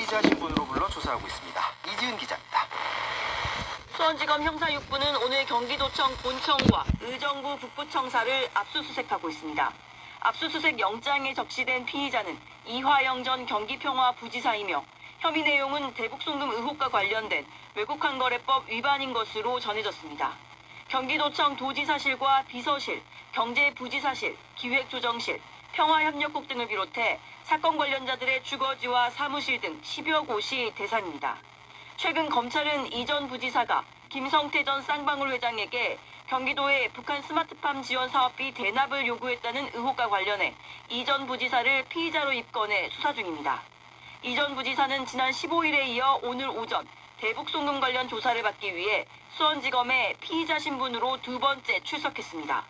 피의자 신분으로 불러 조사하고 있습니다. 이지은 기자입니다. 수원지검 형사 6부는 오늘 경기도청 본청과 의정부 북부청사를 압수수색하고 있습니다. 압수수색 영장에 적시된 피의자는 이화영 전 경기평화부지사이며 혐의 내용은 대북송금 의혹과 관련된 외국환거래법 위반인 것으로 전해졌습니다. 경기도청 도지사실과 비서실, 경제부지사실, 기획조정실, 평화협력국 등을 비롯해 사건 관련자들의 주거지와 사무실 등 10여 곳이 대상입니다. 최근 검찰은 이 전 부지사가 김성태 전 쌍방울 회장에게 경기도의 북한 스마트팜 지원 사업비 대납을 요구했다는 의혹과 관련해 이 전 부지사를 피의자로 입건해 수사 중입니다. 이 전 부지사는 지난 15일에 이어 오늘 오전 대북송금 관련 조사를 받기 위해 수원지검에 피의자 신분으로 두 번째 출석했습니다.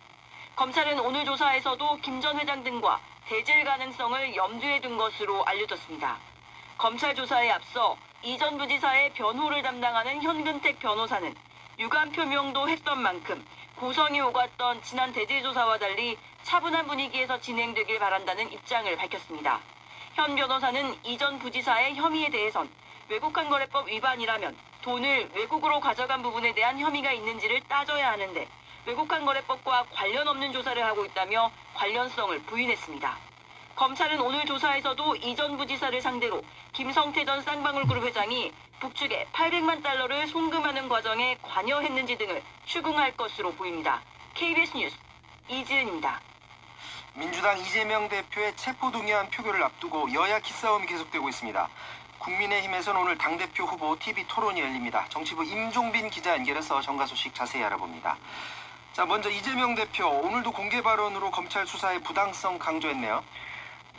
검찰은 오늘 조사에서도 김 전 회장 등과 대질 가능성을 염두에 둔 것으로 알려졌습니다. 검찰 조사에 앞서 이 전 부지사의 변호를 담당하는 현근택 변호사는 유감 표명도 했던 만큼 고성이 오갔던 지난 대질 조사와 달리 차분한 분위기에서 진행되길 바란다는 입장을 밝혔습니다. 현 변호사는 이 전 부지사의 혐의에 대해선 외국환거래법 위반이라면 돈을 외국으로 가져간 부분에 대한 혐의가 있는지를 따져야 하는데 외국환거래법과 관련 없는 조사를 하고 있다며 관련성을 부인했습니다. 검찰은 오늘 조사에서도 이 전 부지사를 상대로 김성태 전 쌍방울그룹 회장이 북측에 800만 달러를 송금하는 과정에 관여했는지 등을 추궁할 것으로 보입니다. KBS 뉴스 이지은입니다. 민주당 이재명 대표의 체포동의안 표결을 앞두고 여야 기싸움이 계속되고 있습니다. 국민의힘에서는 오늘 당대표 후보 TV 토론이 열립니다. 정치부 임종빈 기자 연결해서 정가 소식 자세히 알아봅니다. 자, 먼저 이재명 대표, 오늘도 공개 발언으로 검찰 수사의 부당성 강조했네요.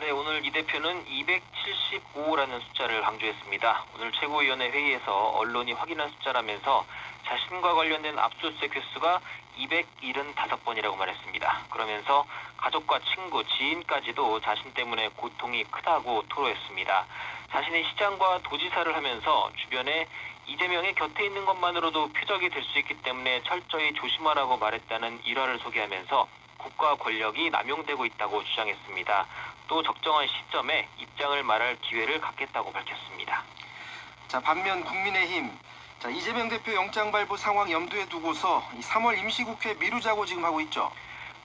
네, 오늘 이 대표는 275라는 숫자를 강조했습니다. 오늘 최고위원회 회의에서 언론이 확인한 숫자라면서 자신과 관련된 압수수색 횟수가 275번이라고 말했습니다. 그러면서 가족과 친구, 지인까지도 자신 때문에 고통이 크다고 토로했습니다. 자신이 시장과 도지사를 하면서 주변에 이재명의 곁에 있는 것만으로도 표적이 될 수 있기 때문에 철저히 조심하라고 말했다는 일화를 소개하면서 국가 권력이 남용되고 있다고 주장했습니다. 또 적정한 시점에 입장을 말할 기회를 갖겠다고 밝혔습니다. 자, 반면 국민의힘, 이재명 대표 영장 발부 상황 염두에 두고서 3월 임시국회 미루자고 지금 하고 있죠.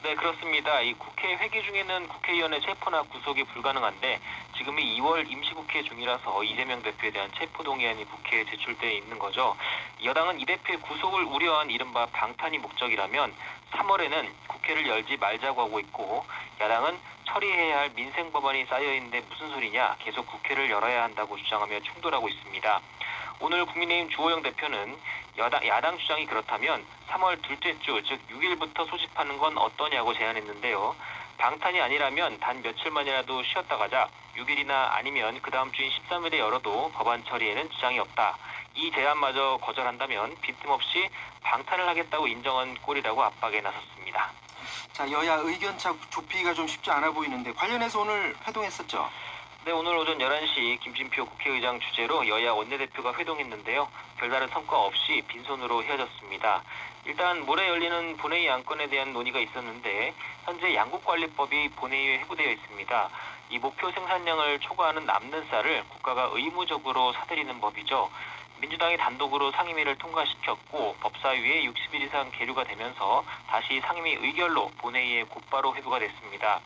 네, 그렇습니다. 이 국회 회기 중에는 국회의원의 체포나 구속이 불가능한데 지금이 2월 임시국회 중이라서 이재명 대표에 대한 체포동의안이 국회에 제출돼 있는 거죠. 여당은 이 대표의 구속을 우려한 이른바 방탄이 목적이라면 3월에는 국회를 열지 말자고 하고 있고, 야당은 처리해야 할 민생 법안이 쌓여있는데 무슨 소리냐, 계속 국회를 열어야 한다고 주장하며 충돌하고 있습니다. 오늘 국민의힘 주호영 대표는 야당 주장이 그렇다면 3월 둘째 주, 즉 6일부터 소집하는 건 어떠냐고 제안했는데요. 방탄이 아니라면 단 며칠만이라도 쉬었다 가자, 6일이나 아니면 그 다음 주인 13일에 열어도 법안 처리에는 지장이 없다. 이 제안마저 거절한다면 빈틈없이 방탄을 하겠다고 인정한 꼴이라고 압박에 나섰습니다. 자, 여야 의견차 좁히기가 좀 쉽지 않아 보이는데 관련해서 오늘 회동했었죠. 네, 오늘 오전 11시 김진표 국회의장 주재로 여야 원내대표가 회동했는데요. 별다른 성과 없이 빈손으로 헤어졌습니다. 일단 모레 열리는 본회의 안건에 대한 논의가 있었는데 현재 양국관리법이 본회의에 회부되어 있습니다. 이 목표 생산량을 초과하는 남는 쌀을 국가가 의무적으로 사들이는 법이죠. 민주당이 단독으로 상임위를 통과시켰고 법사위에 60일 이상 계류가 되면서 다시 상임위 의결로 본회의에 곧바로 회부가 됐습니다.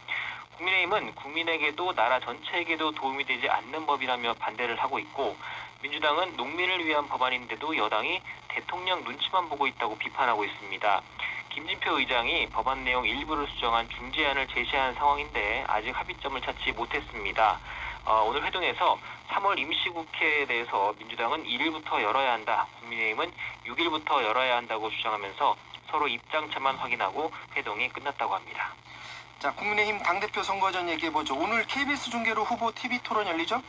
국민의힘은 국민에게도 나라 전체에게도 도움이 되지 않는 법이라며 반대를 하고 있고, 민주당은 농민을 위한 법안인데도 여당이 대통령 눈치만 보고 있다고 비판하고 있습니다. 김진표 의장이 법안 내용 일부를 수정한 중재안을 제시한 상황인데 아직 합의점을 찾지 못했습니다. 오늘 회동에서 3월 임시국회에 대해서 민주당은 1일부터 열어야 한다, 국민의힘은 6일부터 열어야 한다고 주장하면서 서로 입장차만 확인하고 회동이 끝났다고 합니다. 자, 국민의힘 당대표 선거 전 얘기해보죠. 오늘 KBS 중계로 후보 TV 토론 열리죠?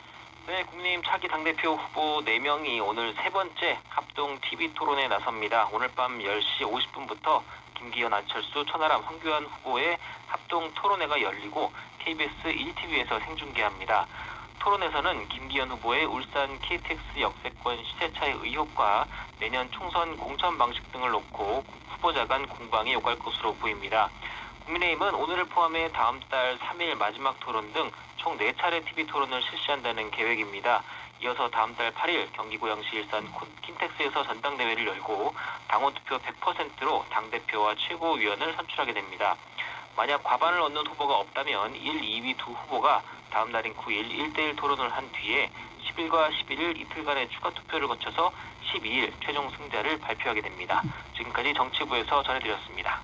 네, 국민의힘 차기 당대표 후보 4명이 오늘 세 번째 합동 TV 토론에 나섭니다. 오늘 밤 10시 50분부터 김기현, 안철수, 천하람, 황교안 후보의 합동 토론회가 열리고 KBS 1TV에서 생중계합니다. 토론에서는 김기현 후보의 울산 KTX 역세권 시세차의 의혹과 내년 총선 공천 방식 등을 놓고 후보자 간 공방이 오갈 것으로 보입니다. 국민의힘은 오늘을 포함해 다음 달 3일 마지막 토론 등 총 4차례 TV 토론을 실시한다는 계획입니다. 이어서 다음 달 8일 경기 고양시 일산 킨텍스에서 전당대회를 열고 당원 투표 100%로 당대표와 최고위원을 선출하게 됩니다. 만약 과반을 얻는 후보가 없다면 1, 2위 두 후보가 다음 날인 9일 1대1 토론을 한 뒤에 10일과 11일 이틀간의 추가 투표를 거쳐서 12일 최종 승자를 발표하게 됩니다. 지금까지 정치부에서 전해드렸습니다.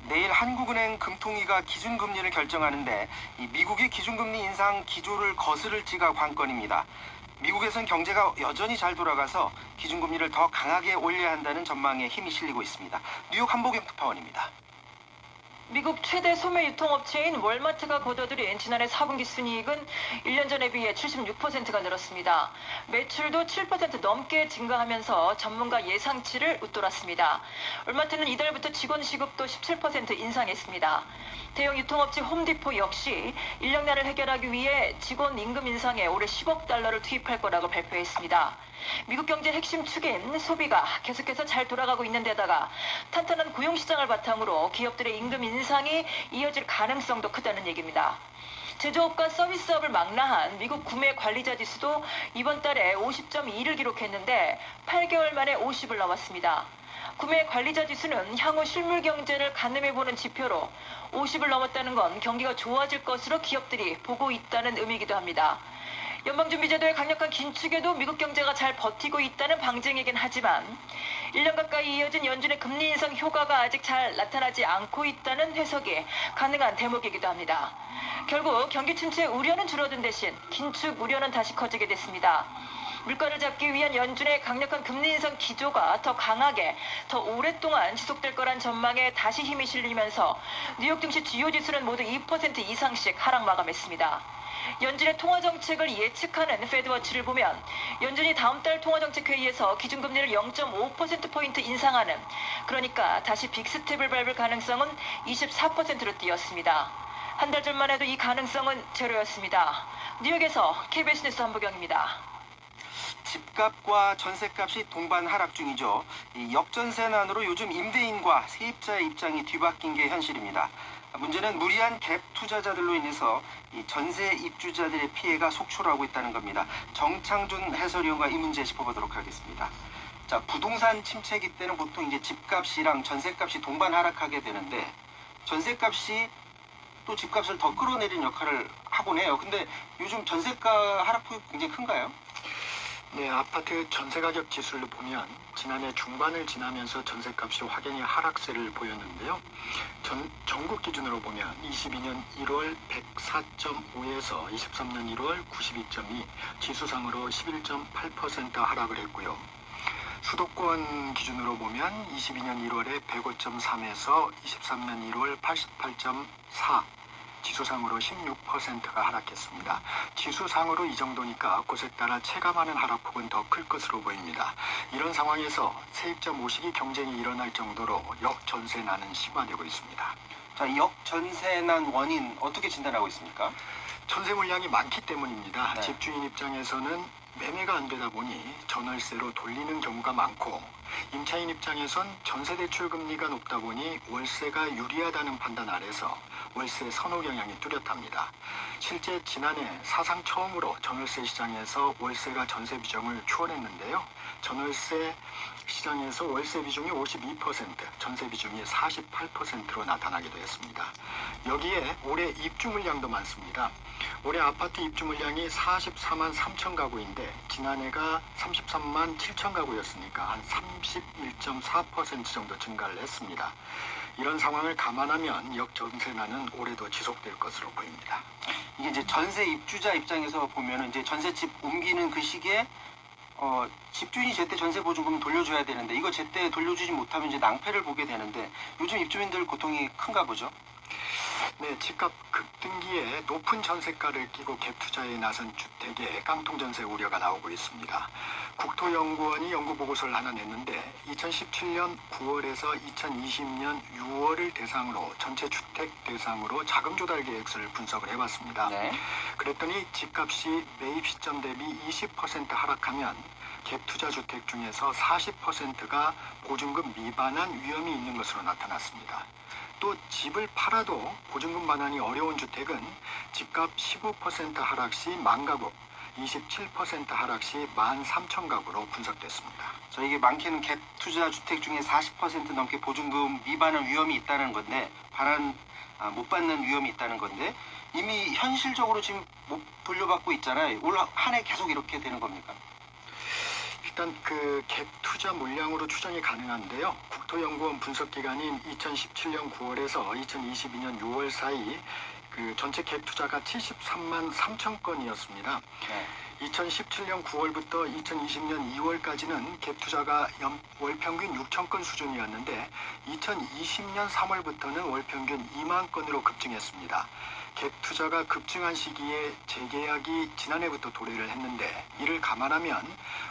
내일 한국은행 금통위가 기준금리를 결정하는데 이 미국의 기준금리 인상 기조를 거스를지가 관건입니다. 미국에선 경제가 여전히 잘 돌아가서 기준금리를 더 강하게 올려야 한다는 전망에 힘이 실리고 있습니다. 뉴욕 한보경 특파원입니다. 미국 최대 소매 유통업체인 월마트가 거둬들인 지난해 4분기 순이익은 1년 전에 비해 76%가 늘었습니다. 매출도 7% 넘게 증가하면서 전문가 예상치를 웃돌았습니다. 월마트는 이달부터 직원 시급도 17% 인상했습니다. 대형 유통업체 홈디포 역시 인력난을 해결하기 위해 직원 임금 인상에 올해 10억 달러를 투입할 거라고 발표했습니다. 미국 경제 핵심 축인 소비가 계속해서 잘 돌아가고 있는 데다가 탄탄한 고용시장을 바탕으로 기업들의 임금 인상이 이어질 가능성도 크다는 얘기입니다. 제조업과 서비스업을 망라한 미국 구매 관리자 지수도 이번 달에 50.2를 기록했는데 8개월 만에 50을 넘었습니다. 구매 관리자 지수는 향후 실물 경제를 가늠해보는 지표로 50을 넘었다는 건 경기가 좋아질 것으로 기업들이 보고 있다는 의미이기도 합니다. 연방준비제도의 강력한 긴축에도 미국 경제가 잘 버티고 있다는 방증이긴 하지만 1년 가까이 이어진 연준의 금리 인상 효과가 아직 잘 나타나지 않고 있다는 해석이 가능한 대목이기도 합니다. 결국 경기 침체 우려는 줄어든 대신 긴축 우려는 다시 커지게 됐습니다. 물가를 잡기 위한 연준의 강력한 금리 인상 기조가 더 강하게, 더 오랫동안 지속될 거란 전망에 다시 힘이 실리면서 뉴욕 증시 주요 지수는 모두 2% 이상씩 하락 마감했습니다. 연준의 통화정책을 예측하는 페드워치를 보면 연준이 다음 달 통화정책회의에서 기준금리를 0.5%포인트 인상하는, 그러니까 다시 빅스텝을 밟을 가능성은 24%로 뛰었습니다. 한 달 전만 해도 이 가능성은 제로였습니다. 뉴욕에서 KBS 뉴스 한보경입니다. 집값과 전셋값이 동반 하락 중이죠. 이 역전세난으로 요즘 임대인과 세입자의 입장이 뒤바뀐 게 현실입니다. 문제는 무리한 갭 투자자들로 인해서 이 전세 입주자들의 피해가 속출하고 있다는 겁니다. 정창준 해설위원과 이 문제 짚어보도록 하겠습니다. 자, 부동산 침체기 때는 보통 이제 집값이랑 전셋값이 동반 하락하게 되는데 전셋값이 또 집값을 더 끌어내리는 역할을 하곤 해요. 근데 요즘 전세가 하락폭이 굉장히 큰가요? 네, 아파트 전세가격 지수를 보면 지난해 중반을 지나면서 전세값이 확연히 하락세를 보였는데요. 전국 기준으로 보면 22년 1월 104.5에서 23년 1월 92.2, 지수상으로 11.8% 하락을 했고요. 수도권 기준으로 보면 22년 1월에 105.3에서 23년 1월 88.4, 지수상으로 16%가 하락했습니다. 지수상으로 이 정도니까 곳에 따라 체감하는 하락폭은 더 클 것으로 보입니다. 이런 상황에서 세입자 모시기 경쟁이 일어날 정도로 역전세난은 심화되고 있습니다. 자, 역전세난 원인 어떻게 진단하고 있습니까? 전세 물량이 많기 때문입니다. 네. 집주인 입장에서는 매매가 안 되다 보니 전월세로 돌리는 경우가 많고, 임차인 입장에선 전세대출 금리가 높다 보니 월세가 유리하다는 판단 아래서 월세 선호 경향이 뚜렷합니다. 실제 지난해 사상 처음으로 전월세 시장에서 월세가 전세 비중을 추월했는데요. 전월세 시장에서 월세 비중이 52%, 전세 비중이 48%로 나타나기도 했습니다. 여기에 올해 입주 물량도 많습니다. 올해 아파트 입주 물량이 44만 3천 가구인데 지난해가 33만 7천 가구였으니까 한 31.4% 정도 증가를 했습니다. 이런 상황을 감안하면 역전세난은 올해도 지속될 것으로 보입니다. 이게 이제 전세 입주자 입장에서 보면은 이제 전세집 옮기는 그 시기에 집주인이 제때 전세 보증금 돌려줘야 되는데 이거 제때 돌려주지 못하면 이제 낭패를 보게 되는데 요즘 입주민들 고통이 큰가 보죠? 네, 집값 급등기에 높은 전세가를 끼고 갭 투자에 나선 주택에 깡통 전세 우려가 나오고 있습니다. 국토연구원이 연구 보고서를 하나 냈는데 2017년 9월에서 2020년 6월을 대상으로 전체 주택 대상으로 자금 조달 계획서를 분석을 해봤습니다. 네. 그랬더니 집값이 매입 시점 대비 20% 하락하면 갭 투자 주택 중에서 40%가 보증금 미반환 위험이 있는 것으로 나타났습니다. 또 집을 팔아도 보증금 반환이 어려운 주택은 집값 15% 하락 시 만가구, 27% 하락 시 13,000가구로 분석됐습니다. 이게 많게는 갭 투자 주택 중에 40% 넘게 보증금 미반환 위험이 있다는 건데 못 받는 위험이 있다는 건데 이미 현실적으로 지금 못 돌려받고 있잖아요. 올 한 해 계속 이렇게 되는 겁니까? 일단 그 갭 투자 물량으로 추정이 가능한데요. 국토연구원 분석 기간인 2017년 9월에서 2022년 6월 사이 그 전체 갭 투자가 73만 3천 건이었습니다. 네. 2017년 9월부터 2020년 2월까지는 갭 투자가 월 평균 6천 건 수준이었는데 2020년 3월부터는 월 평균 2만 건으로 급증했습니다. 갭 투자가 급증한 시기에 재계약이 지난해부터 도래를 했는데 이를 감안하면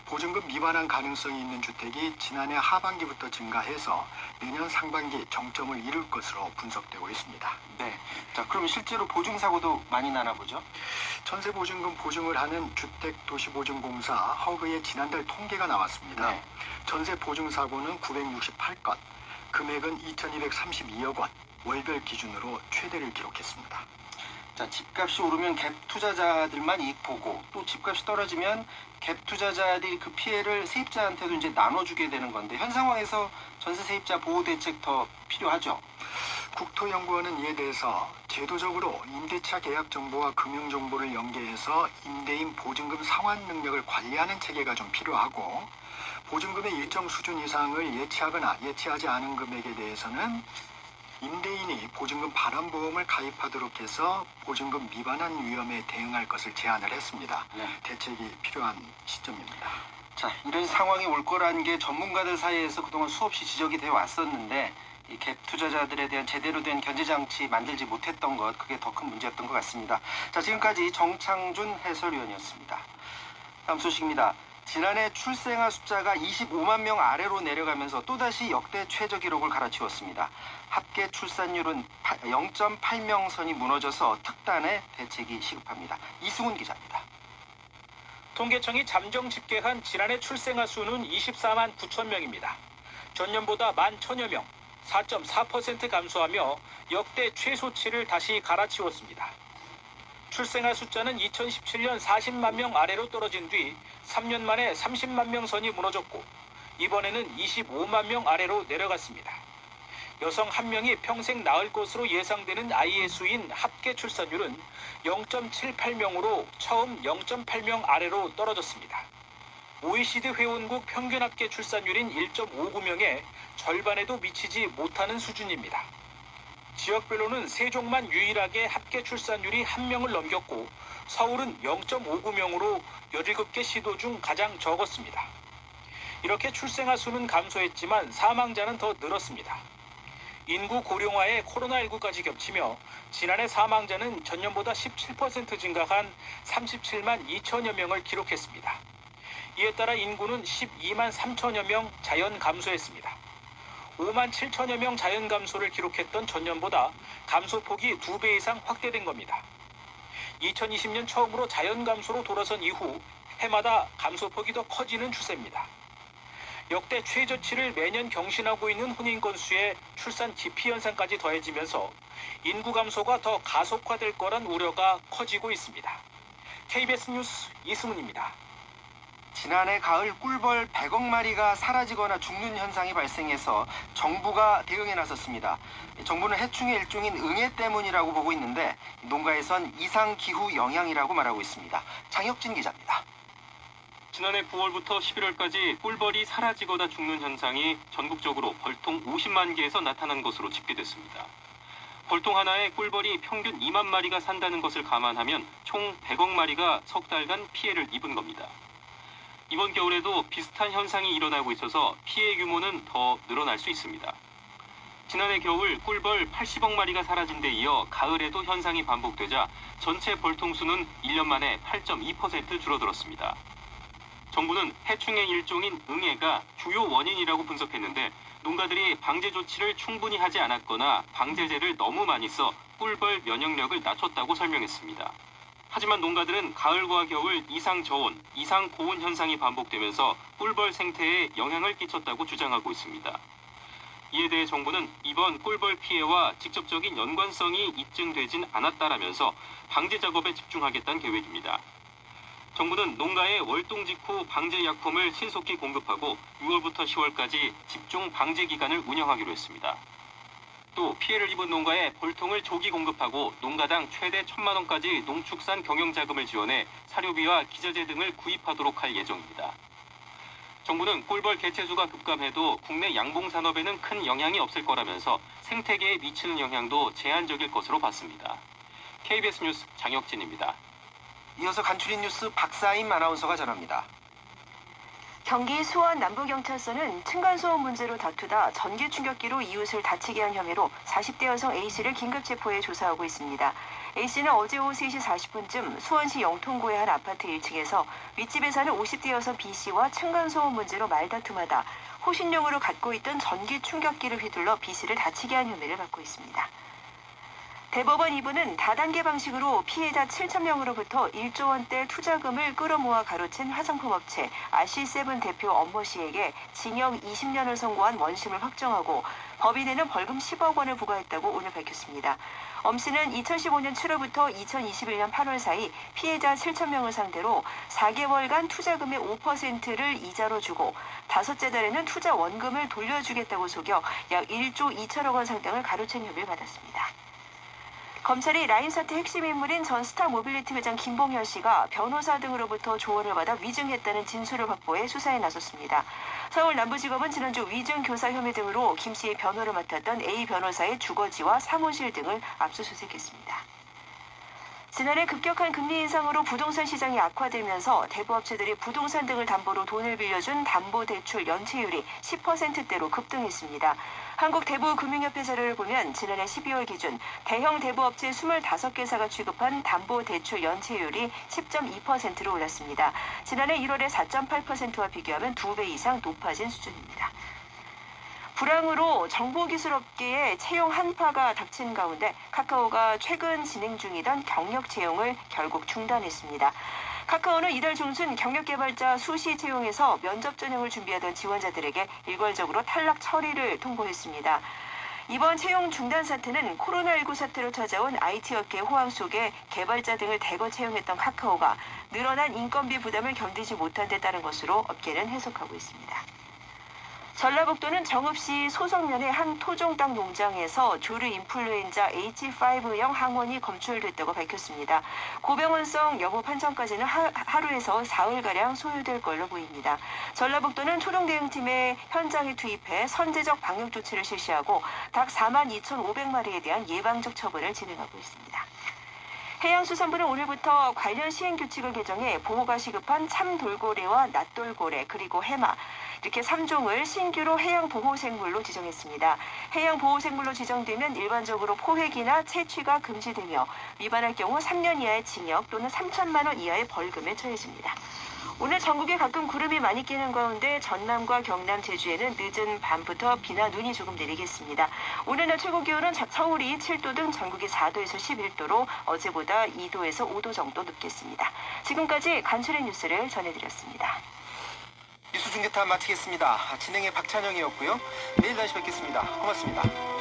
보증금 미반환 가능성이 있는 주택이 지난해 하반기부터 증가해서 내년 상반기 정점을 이룰 것으로 분석되고 있습니다. 네. 자, 그럼 실제로 보증 사고도 많이 나나 보죠? 전세 보증금 보증을 하는 주택도시보증공사 허그의 지난달 통계가 나왔습니다. 네. 전세 보증 사고는 968건, 금액은 2,232억 원, 월별 기준으로 최대를 기록했습니다. 자, 집값이 오르면 갭 투자자들만 이익 보고 또 집값이 떨어지면 갭 투자자들이 그 피해를 세입자한테도 이제 나눠주게 되는 건데 현 상황에서 전세 세입자 보호 대책 더 필요하죠? 국토연구원은 이에 대해서 제도적으로 임대차 계약 정보와 금융 정보를 연계해서 임대인 보증금 상환 능력을 관리하는 체계가 좀 필요하고 보증금의 일정 수준 이상을 예치하거나 예치하지 않은 금액에 대해서는 임대인이 보증금 반환보험을 가입하도록 해서 보증금 미반환 위험에 대응할 것을 제안을 했습니다. 네. 대책이 필요한 시점입니다. 자, 이런 상황이 올 거라는 게 전문가들 사이에서 그동안 수없이 지적이 되어 왔었는데 이 갭 투자자들에 대한 제대로 된 견제장치 만들지 못했던 것, 그게 더 큰 문제였던 것 같습니다. 자, 지금까지 정창준 해설위원이었습니다. 다음 소식입니다. 지난해 출생아 숫자가 25만 명 아래로 내려가면서 또다시 역대 최저 기록을 갈아치웠습니다. 합계 출산율은 0.8명 선이 무너져서 특단의 대책이 시급합니다. 이승훈 기자입니다. 통계청이 잠정 집계한 지난해 출생아 수는 24만 9천 명입니다. 전년보다 11,000여 명, 4.4% 감소하며 역대 최소치를 다시 갈아치웠습니다. 출생아 숫자는 2017년 40만 명 아래로 떨어진 뒤 3년 만에 30만 명 선이 무너졌고 이번에는 25만 명 아래로 내려갔습니다. 여성 1명이 평생 낳을 것으로 예상되는 아이의 수인 합계 출산율은 0.78명으로 처음 0.8명 아래로 떨어졌습니다. OECD 회원국 평균 합계 출산율인 1.59명의 절반에도 미치지 못하는 수준입니다. 지역별로는 세종만 유일하게 합계 출산율이 1명을 넘겼고 서울은 0.59명으로 17개 시도 중 가장 적었습니다. 이렇게 출생아 수는 감소했지만 사망자는 더 늘었습니다. 인구 고령화에 코로나19까지 겹치며 지난해 사망자는 전년보다 17% 증가한 37만 2천여 명을 기록했습니다. 이에 따라 인구는 12만 3천여 명 자연 감소했습니다. 5만 7천여 명 자연 감소를 기록했던 전년보다 감소폭이 2배 이상 확대된 겁니다. 2020년 처음으로 자연 감소로 돌아선 이후 해마다 감소폭이 더 커지는 추세입니다. 역대 최저치를 매년 경신하고 있는 혼인 건수에 출산 기피 현상까지 더해지면서 인구 감소가 더 가속화될 거란 우려가 커지고 있습니다. KBS 뉴스 이승훈입니다. 지난해 가을 꿀벌 100억 마리가 사라지거나 죽는 현상이 발생해서 정부가 대응에 나섰습니다. 정부는 해충의 일종인 응애 때문이라고 보고 있는데 농가에선 이상기후 영향이라고 말하고 있습니다. 장혁진 기자입니다. 지난해 9월부터 11월까지 꿀벌이 사라지거나 죽는 현상이 전국적으로 벌통 50만 개에서 나타난 것으로 집계됐습니다. 벌통 하나에 꿀벌이 평균 2만 마리가 산다는 것을 감안하면 총 100억 마리가 석 달간 피해를 입은 겁니다. 이번 겨울에도 비슷한 현상이 일어나고 있어서 피해 규모는 더 늘어날 수 있습니다. 지난해 겨울 꿀벌 80억 마리가 사라진 데 이어 가을에도 현상이 반복되자 전체 벌통 수는 1년 만에 8.2% 줄어들었습니다. 정부는 해충의 일종인 응애가 주요 원인이라고 분석했는데 농가들이 방제 조치를 충분히 하지 않았거나 방제제를 너무 많이 써 꿀벌 면역력을 낮췄다고 설명했습니다. 하지만 농가들은 가을과 겨울 이상 저온, 이상 고온 현상이 반복되면서 꿀벌 생태에 영향을 끼쳤다고 주장하고 있습니다. 이에 대해 정부는 이번 꿀벌 피해와 직접적인 연관성이 입증되진 않았다라면서 방제 작업에 집중하겠다는 계획입니다. 정부는 농가에 월동 직후 방제 약품을 신속히 공급하고 6월부터 10월까지 집중 방제 기간을 운영하기로 했습니다. 또 피해를 입은 농가에 벌통을 조기 공급하고 농가당 최대 1,000만 원까지 농축산 경영자금을 지원해 사료비와 기저제 등을 구입하도록 할 예정입니다. 정부는 꿀벌 개체수가 급감해도 국내 양봉산업에는 큰 영향이 없을 거라면서 생태계에 미치는 영향도 제한적일 것으로 봤습니다. KBS 뉴스 장혁진입니다. 이어서 간추린 뉴스 박사임 아나운서가 전합니다. 경기 수원 남부경찰서는 층간소음 문제로 다투다 전기 충격기로 이웃을 다치게 한 혐의로 40대 여성 A씨를 긴급 체포해 조사하고 있습니다. A씨는 어제 오후 3시 40분쯤 수원시 영통구의 한 아파트 1층에서 윗집에 사는 50대 여성 B씨와 층간소음 문제로 말다툼하다 호신용으로 갖고 있던 전기 충격기를 휘둘러 B씨를 다치게 한 혐의를 받고 있습니다. 대법원 2부는 다단계 방식으로 피해자 7,000명으로부터 1조 원대 투자금을 끌어모아 가로챈 화장품 업체 RC7 대표 엄모 씨에게 징역 20년을 선고한 원심을 확정하고 법인에는 벌금 10억 원을 부과했다고 오늘 밝혔습니다. 엄 씨는 2015년 7월부터 2021년 8월 사이 피해자 7,000명을 상대로 4개월간 투자금의 5%를 이자로 주고 다섯째 달에는 투자 원금을 돌려주겠다고 속여 약 1조 2천억 원 상당을 가로챈 혐의를 받았습니다. 검찰이 라인 사태 핵심 인물인 전 스타모빌리티 회장 김봉현 씨가 변호사 등으로부터 조언을 받아 위증했다는 진술을 확보해 수사에 나섰습니다. 서울 남부지검은 지난주 위증 교사 혐의 등으로 김 씨의 변호를 맡았던 A 변호사의 주거지와 사무실 등을 압수수색했습니다. 지난해 급격한 금리 인상으로 부동산 시장이 악화되면서 대부업체들이 부동산 등을 담보로 돈을 빌려준 담보대출 연체율이 10%대로 급등했습니다. 한국대부금융협회 자료를 보면 지난해 12월 기준 대형 대부업체 25개사가 취급한 담보대출 연체율이 10.2%로 올랐습니다. 지난해 1월의 4.8%와 비교하면 2배 이상 높아진 수준입니다. 불황으로 정보기술업계에 채용 한파가 닥친 가운데 카카오가 최근 진행 중이던 경력 채용을 결국 중단했습니다. 카카오는 이달 중순 경력 개발자 수시 채용에서 면접 전형을 준비하던 지원자들에게 일괄적으로 탈락 처리를 통보했습니다. 이번 채용 중단 사태는 코로나19 사태로 찾아온 IT업계 호황 속에 개발자 등을 대거 채용했던 카카오가 늘어난 인건비 부담을 견디지 못한 데 따른 것으로 업계는 해석하고 있습니다. 전라북도는 정읍시 소성면의 한 토종 닭 농장에서 조류 인플루엔자 H5형 항원이 검출됐다고 밝혔습니다. 고병원성 여부 판정까지는 하루에서 사흘가량 소요될 걸로 보입니다. 전라북도는 초동대응팀의 현장에 투입해 선제적 방역 조치를 실시하고 닭 42,500마리에 대한 예방적 처분을 진행하고 있습니다. 해양수산부는 오늘부터 관련 시행규칙을 개정해 보호가 시급한 참돌고래와 낫돌고래 그리고 해마 이렇게 3종을 신규로 해양보호생물로 지정했습니다. 해양보호생물로 지정되면 일반적으로 포획이나 채취가 금지되며 위반할 경우 3년 이하의 징역 또는 3천만 원 이하의 벌금에 처해집니다. 오늘 전국에 가끔 구름이 많이 끼는 가운데 전남과 경남, 제주에는 늦은 밤부터 비나 눈이 조금 내리겠습니다. 오늘 낮 최고 기온은 서울이 7도 등 전국이 4도에서 11도로 어제보다 2도에서 5도 정도 높겠습니다. 지금까지 간추린 뉴스를 전해드렸습니다. 뉴스 중계탑 마치겠습니다. 진행의 박찬영이었고요. 내일 다시 뵙겠습니다. 고맙습니다.